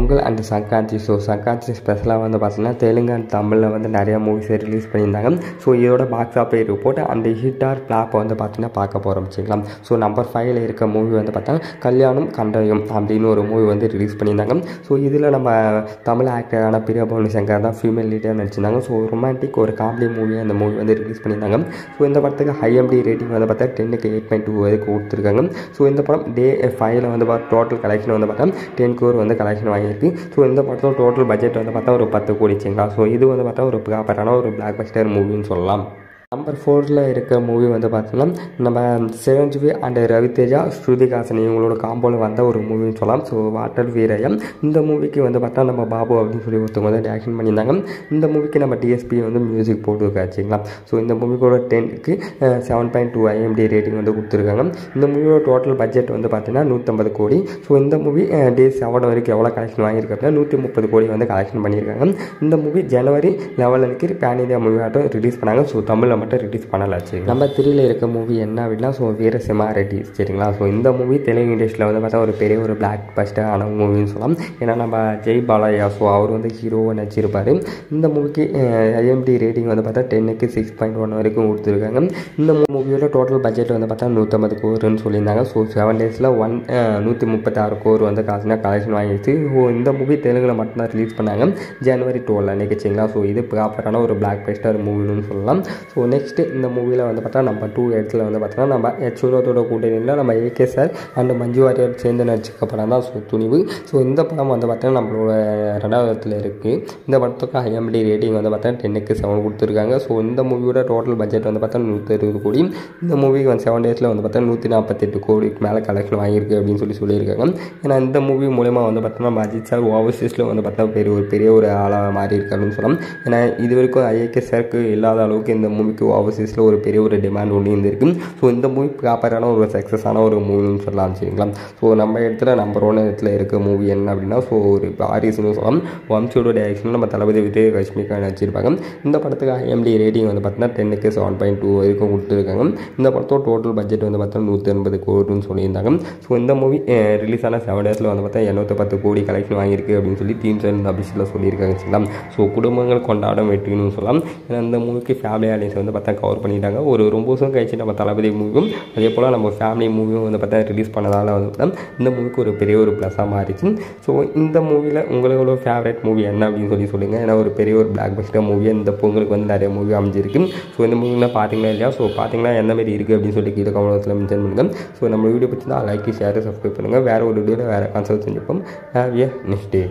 Pongal and Sankranti. So Sankranti ஸ்பெஷலாக வந்து பார்த்தீங்கன்னா தெலுங்கு அண்ட் தமிழில் வந்து நிறையா மூவிஸை ரிலீஸ் பண்ணியிருந்தாங்க. ஸோ இதோட பாக்ஸ் ஆஃபீஸ் ரிப்போர்ட் அந்த ஹிட் ஆர் ஃப்ளாப்பை வந்து பார்த்தீங்கன்னா பார்க்க போகிறோம் வச்சுக்கலாம். ஸோ நம்பர் 5ல் இருக்க மூவி வந்து பார்த்தா கல்யாணம் கண்டயம் அப்படின்னு ஒரு மூவி வந்து ரிலீஸ் பண்ணியிருந்தாங்க. ஸோ இதில் நம்ம தமிழ் ஆக்டரான பிரியபவனி சங்கர் தான் ஃபீமேல் லீடராக நடிச்சிருந்தாங்க. ஸோ ரொமான்டிக் ஒரு காமெடி மூவி அந்த மூவி வந்து ரிலீஸ் பண்ணியிருந்தாங்க. ஸோ இந்த படத்துக்கு IMDb ரேட்டிங் வந்து பார்த்தா 10க்கு 8.2 வரைக்கும் கொடுத்துருக்காங்க. ஸோ இந்த படம் Day 5ல் வந்து டோட்டல் கலெக்ஷன் வந்து பார்த்தா 10 crore வந்து கலெக்ஷன் வாங்கியிருக்கு. ஸோ இந்த படத்தோட டோட்டல் பட்ஜெட் வந்து பார்த்தா ஒரு 10 கோடிச்சுங்களா. ஸோ இது வந்து பார்த்தா ஒரு ப்ராப்பரான ஒரு பிளாக் பஸ்டர் மூவின்னு சொல்லலாம். நம்பர் 4ல் இருக்க மூவி வந்து பார்த்தோம்னா நம்ம சிரஞ்சீவி அண்ட் ரவிதேஜா ஸ்ருதிஹாசன் இவங்களோட காம்போவில் வந்த ஒரு மூவின்னு சொல்லலாம். ஸோ வாட்டர் வீரயம் இந்த மூவிக்கு வந்து பார்த்தா நம்ம பாபு அப்படின்னு சொல்லி ஒருத்தவங்க வந்து டேரக்ஷன் பண்ணியிருந்தாங்க. இந்த மூவிக்கு நம்ம DSP வந்து மியூசிக் போட்டுருக்காச்சுங்களா. ஸோ இந்த மூவிக்கோட 10க்கு 7.2 IMDb ரேட்டிங் வந்து கொடுத்துருக்காங்க. இந்த மூவியோட டோட்டல் பட்ஜெட் வந்து பார்த்தீங்கன்னா 150 கோடி. ஸோ இந்த மூவி Day 7 வரைக்கும் எவ்வளோ கலெக்ஷன் வாங்கியிருக்கு அப்படின்னா 130 கோடி வந்து கலெக்ஷன் பண்ணியிருக்காங்க. இந்த மூவி January 11 அன்றைக்கி பேன் இந்தியா மூவி ஆட்டம் ரிலீஸ் பண்ணாங்க. ஸோ தமிழில் மட்டும் ரிலீஸ் பண்ணலாச்சு. நம்பர் 3ல் இருக்க மூவி என்ன அப்படின்னா ஸோ வீரசிம்ஹா ரெட்டி சரிங்களா. ஸோ இந்த மூவி தெலுங்கு இண்டஸ்ட்ரியில் வந்து பார்த்தா ஒரு பெரிய ஒரு பிளாக் பஸ்டர் ஆன மூவின்னு சொல்லலாம். ஏன்னா நம்ம ஜெய் பாலையா ஸோ அவர் வந்து ஹீரோவை நடிச்சிருப்பார். இந்த மூவிக்கு IMDb ரேட்டிங் வந்து பார்த்தா 10க்கு 6.1 வரைக்கும் கொடுத்துருக்காங்க. இந்த மூவியோட டோட்டல் பட்ஜெட் வந்து பார்த்தா 150 கோருன்னு சொல்லியிருந்தாங்க. ஸோ 7 டேஸில் 136 கோர் வந்து காசுனா கலெக்ஷன் வாங்கிடுச்சு. ஸோ இந்த மூவி தெலுங்கில் மட்டும்தான் ரிலீஸ் பண்ணாங்க January 12 அன்றைக்கி சரிங்களா. ஸோ இது ப்ராப்பரான ஒரு பிளாக் பஸ்டர் மூவின்னு சொல்லலாம். ஸோ நெக்ஸ்ட்டு இந்த மூவியில் வந்து பார்த்தா நம்பர் 2 இடத்துல வந்து பார்த்தோன்னா நம்ம யசோதோட கூட்டணியில் நம்ம AK sir and Manju Warrier சேர்ந்து நடிச்சிருக்க படம் தான் ஸோ துணிவு. ஸோ இந்த படம் வந்து பார்த்தீங்கன்னா நம்மளோட 2வது இடத்துல இருக்குது. இந்த படத்துக்கு IMDb ரேட்டிங் வந்து பார்த்தா 10க்கு 7 கொடுத்துருக்காங்க. ஸோ இந்த மூவியோட டோட்டல் பட்ஜெட் வந்து பார்த்தா 160 கோடி. இந்த மூவிக்கு வந்து 7 டேஸில் வந்து பார்த்தா 148 கோடிக்கு மேலே கலெக்ஷன் வாங்கியிருக்கு அப்படின்னு சொல்லியிருக்காங்க. ஏன்னா இந்த மூவி மூலமா வந்து பார்த்தோன்னா நம்ம அஜித் சார் ஓவர்சீஸில் வந்து பார்த்தா பெரிய ஒரு ஆளாக மாறி இருக்கு அப்படின்னு சொல்லலாம். ஏன்னா இது வரைக்கும் AK சாருக்கு இல்லாத அளவுக்கு இந்த மூவிக்கு ஓவர்சீஸில் ஒரு பெரிய ஒரு டிமாண்ட் ஒன்று இருந்திருக்கு. ஸோ இந்த மூவி ப்ராப்பரான ஒரு சக்ஸஸான ஒரு மூவின்னு சொல்லலாம் சரிங்களா. ஸோ நம்ம இடத்துல நம்பர் 1 இடத்துல இருக்க மூவி என்ன அப்படின்னா ஸோ ஒரு வாரிசுன்னு சொல்லலாம். வம்சியோட டைரக்ஷனில் நம்ம தளபதி விஜய் ரஷ்மிகா நடிச்சிருப்பாங்க. இந்த படத்துக்கு IMDb ரேட்டிங் வந்து பார்த்தீங்கன்னா 10க்கு 7.2 வரைக்கும் கொடுத்துருக்காங்க. இந்த படத்தோட டோட்டல் பட்ஜெட் வந்து பார்த்தா 180 கோடின்னு சொல்லியிருந்தாங்க. ஸோ இந்த மூவி ரிலீஸ் ஆன 7 டேஸில் வந்து பார்த்தா 810 கோடி கலெக்ஷன் வாங்கியிருக்கு அப்படின்னு சொல்லி டீம் சைட் அபிஷியலாக சொல்லியிருக்காங்க சரிங்களா. ஸோ குடும்பங்கள் கொண்டாடம் வெற்றின்னு சொல்லலாம். ஏன்னா இந்த மூவிக்கு ஃபேமிலி ஆடியன்ஸ் வந்து பார்த்தா கவர் பண்ணிட்டாங்க. ஒரு ரொம்ப வருஷம் கழிச்சு நம்ம தளபதி மூவியும் அதே போல் நம்ம ஃபேமிலி மூவியும் வந்து பார்த்தா ரிலீஸ் பண்ணதால் வந்து பார்த்தா இந்த மூவிக்கு ஒரு பெரிய ஒரு ப்ளஸ்ஸாக மாறிச்சு. ஸோ இந்த மூவியில் உங்களோட ஃபேவரட் மூவி என்ன அப்படின்னு சொல்லுங்கள். ஏன்னா ஒரு பெரிய ஒரு பிளாக் பஸ்டர் மூவி இந்த பொங்கலுக்கு வந்து நிறைய மூவி அமைஞ்சிருக்கு. ஸோ இந்த மூவிலாம் பார்த்தீங்களா இல்லையா. ஸோ பார்த்தீங்கன்னா எந்த மாதிரி இருக்குது அப்படின்னு சொல்லி கீழே கமெண்ட்ஸில் மென்ஷன் பண்ணுங்கள். ஸோ நம்ம வீடியோ பற்றி தான் லைக் ஷேர் சப்ஸ்கிரைப் பண்ணுங்கள். வேறு ஒரு வீடியோவில் வேறு கான்செப்ட் செஞ்சுப்போம். Have a next day.